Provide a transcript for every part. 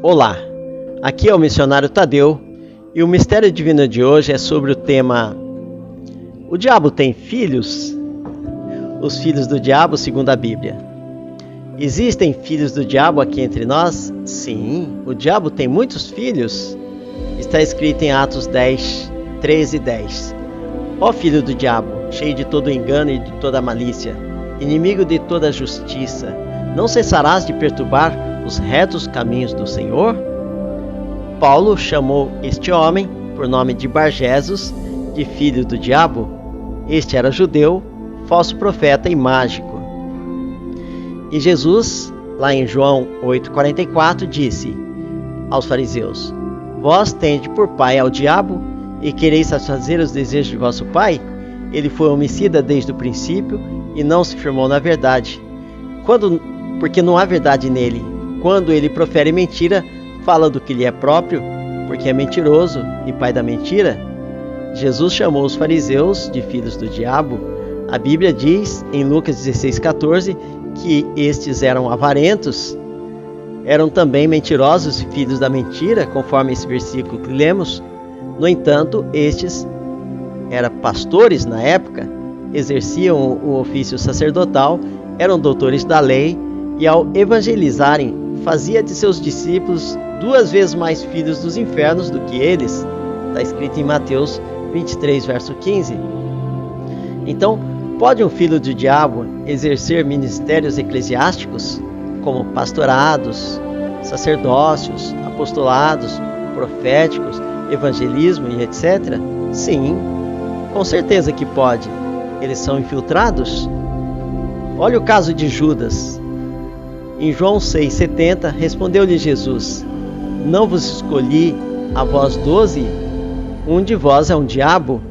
Olá, aqui é o missionário Tadeu e o mistério divino de hoje é sobre o tema: o diabo tem filhos? Os filhos do diabo segundo a Bíblia. Existem filhos do diabo aqui entre nós? Sim, o diabo tem muitos filhos. Está escrito em Atos 10, 13 e 10. Ó filho do diabo, cheio de todo engano e de toda malícia, inimigo de toda justiça, não cessarás de perturbar os retos caminhos do Senhor? Paulo chamou este homem, por nome de Bar-Jesus, de filho do diabo. Este era judeu, falso profeta e mágico. E Jesus, lá em João 8,44, disse aos fariseus: Vós tendes por pai ao diabo, e quereis satisfazer os desejos de vosso pai? Ele foi homicida desde o princípio, e não se firmou na verdade, porque não há verdade nele. Quando ele profere mentira, fala do que lhe é próprio, porque é mentiroso e pai da mentira. Jesus chamou os fariseus de filhos do diabo. A Bíblia diz, em Lucas 16,14, que estes eram avarentos, eram também mentirosos e filhos da mentira, conforme esse versículo que lemos. No entanto, estes eram pastores na época, exerciam o ofício sacerdotal, eram doutores da lei e, ao evangelizarem, fazia de seus discípulos 2 vezes mais filhos dos infernos do que eles. Está escrito em Mateus 23, verso 15. Então, pode um filho do diabo exercer ministérios eclesiásticos, como pastorados, sacerdócios, apostolados, proféticos, evangelismo e etc? Sim, com certeza que pode. Eles são infiltrados. Olha o caso de Judas. Em João 6,70, respondeu-lhe Jesus: Não vos escolhi a vós 12? Um de vós é um diabo.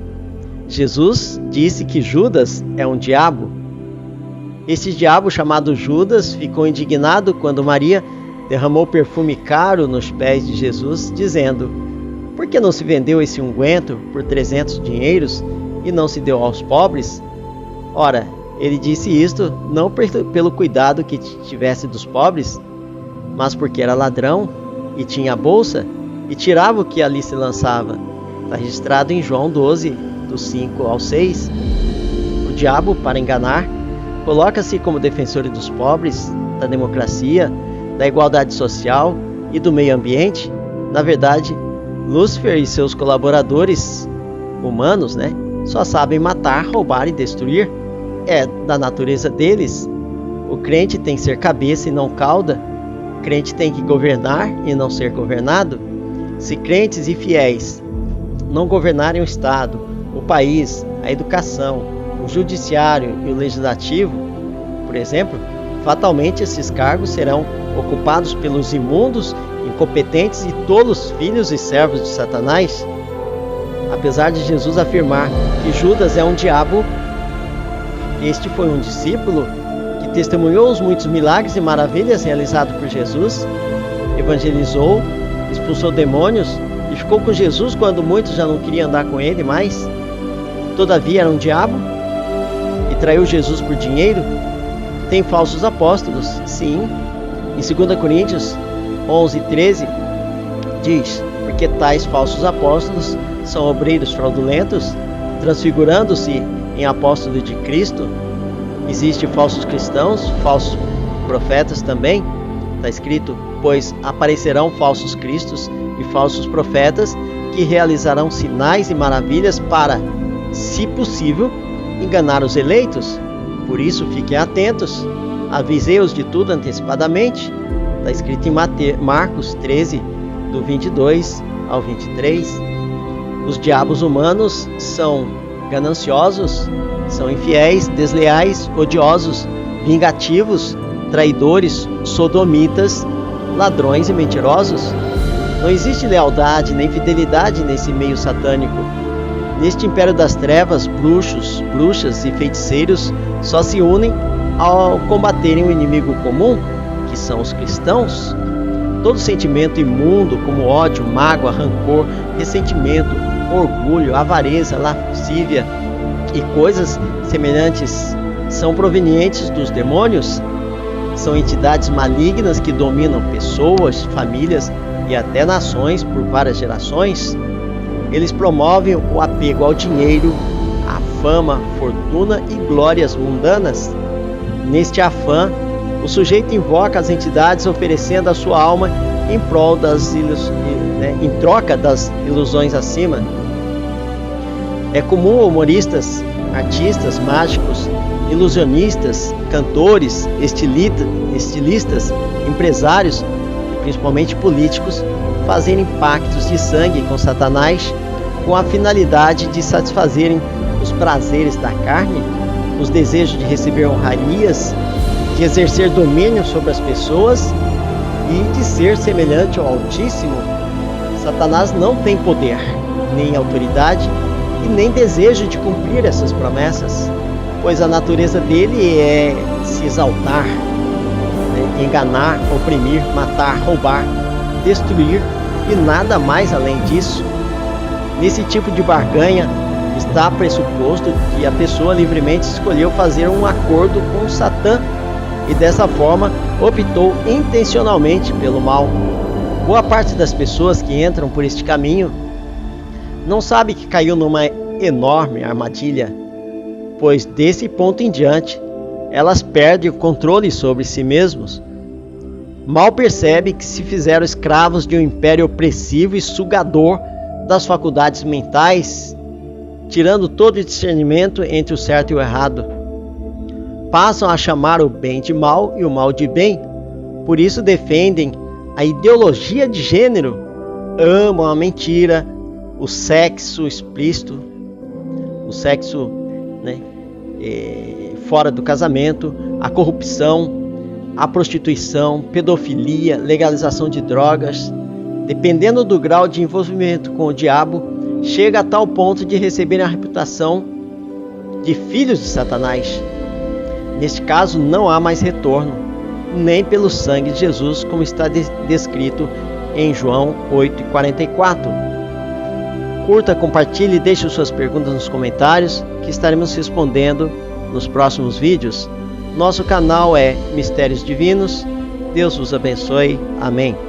Jesus disse que Judas é um diabo. Esse diabo chamado Judas ficou indignado quando Maria derramou perfume caro nos pés de Jesus, dizendo: Por que não se vendeu esse unguento por 300 dinheiros e não se deu aos pobres? Ora, ele disse isto não pelo cuidado que tivesse dos pobres, mas porque era ladrão e tinha a bolsa e tirava o que ali se lançava. Está registrado em João 12, do 5 ao 6. O diabo, para enganar, coloca-se como defensor dos pobres, da democracia, da igualdade social e do meio ambiente. Na verdade, Lúcifer e seus colaboradores humanos, só sabem matar, roubar e destruir. É da natureza deles. O crente tem que ser cabeça e não cauda. O crente tem que governar e não ser governado. Se crentes e fiéis não governarem o Estado, o país, a educação, o judiciário e o legislativo, por exemplo, fatalmente esses cargos serão ocupados pelos imundos, incompetentes e tolos filhos e servos de Satanás. Apesar de Jesus afirmar que Judas é um diabo, este foi um discípulo que testemunhou os muitos milagres e maravilhas realizados por Jesus, evangelizou, expulsou demônios e ficou com Jesus quando muitos já não queriam andar com ele mais. Todavia era um diabo e traiu Jesus por dinheiro. Tem falsos apóstolos, sim. Em 2 Coríntios 11, 13 diz: Porque tais falsos apóstolos são obreiros fraudulentos, transfigurando-se em apóstolo de Cristo. Existem falsos cristãos, falsos profetas também. Está escrito: Pois aparecerão falsos cristos e falsos profetas que realizarão sinais e maravilhas para, se possível, enganar os eleitos. Por isso fiquem atentos, avisei-os de tudo antecipadamente. Está escrito em Marcos 13, do 22 ao 23. Os diabos humanos são gananciosos, são infiéis, desleais, odiosos, vingativos, traidores, sodomitas, ladrões e mentirosos. Não existe lealdade nem fidelidade nesse meio satânico. Neste império das trevas, bruxos, bruxas e feiticeiros só se unem ao combaterem o inimigo comum, que são os cristãos. Todo sentimento imundo, como ódio, mágoa, rancor, ressentimento, orgulho, avareza, lascívia e coisas semelhantes, são provenientes dos demônios. são entidades malignas que dominam pessoas, famílias e até nações por várias gerações. Eles promovem o apego ao dinheiro, à fama, fortuna e glórias mundanas. Neste afã, o sujeito invoca as entidades oferecendo a sua alma em prol em troca das ilusões acima. É comum humoristas, artistas, mágicos, ilusionistas, cantores, estilistas, empresários e principalmente políticos fazerem pactos de sangue com Satanás com a finalidade de satisfazerem os prazeres da carne, os desejos de receber honrarias, de exercer domínio sobre as pessoas e de ser semelhante ao Altíssimo. Satanás não tem poder, nem autoridade e nem desejo de cumprir essas promessas, pois a natureza dele é se exaltar, enganar, oprimir, matar, roubar, destruir e nada mais além disso. Nesse tipo de barganha está pressuposto que a pessoa livremente escolheu fazer um acordo com Satã e dessa forma optou intencionalmente pelo mal. Boa parte das pessoas que entram por este caminho não sabe que caiu numa enorme armadilha, pois desse ponto em diante elas perdem o controle sobre si mesmos. Mal percebe que se fizeram escravos de um império opressivo e sugador das faculdades mentais, tirando todo o discernimento entre o certo e o errado. Passam a chamar o bem de mal e o mal de bem, por isso defendem a ideologia de gênero, amam a mentira, o sexo explícito, o sexo fora do casamento, a corrupção, a prostituição, pedofilia, legalização de drogas. Dependendo do grau de envolvimento com o diabo, chega a tal ponto de receberem a reputação de filhos de Satanás. Neste caso, não há mais retorno, nem pelo sangue de Jesus, como está descrito em João 8,44. Curta, compartilhe e deixe suas perguntas nos comentários, que estaremos respondendo nos próximos vídeos. Nosso canal é Mistérios Divinos. Deus vos abençoe. Amém.